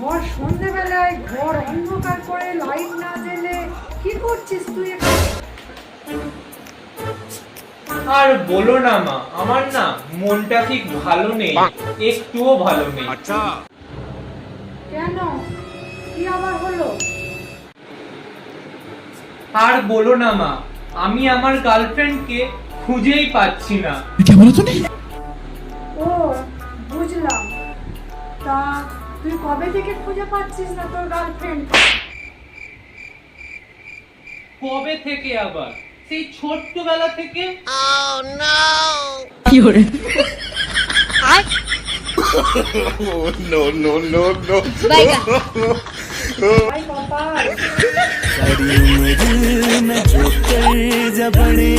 ঘর সন্ধ্যেবেলায় ঘর অন্ধকার করে লাইট না জ্বেলে কি করছিস তুই এখানে? আর বলো না মা, আমার না মনটা ঠিক ভালো নেই, একটুও ভালো নেই। আচ্ছা, কেন, কি আবার হলো? আর বলো না মা, আমি আমার গার্লফ্রেন্ডকে খুঁজেই পাচ্ছি না। ও বুঝলাম। তা তুই কবে থেকে খুঁজে পাচ্ছিস না তোর গার্লফ্রেন্ড? কবে থেকে আবার? সেই ছোট্টবেলা থেকে। no, no, no, no. ভাই কপাল। सारी उम्र में जो कर जा बड़े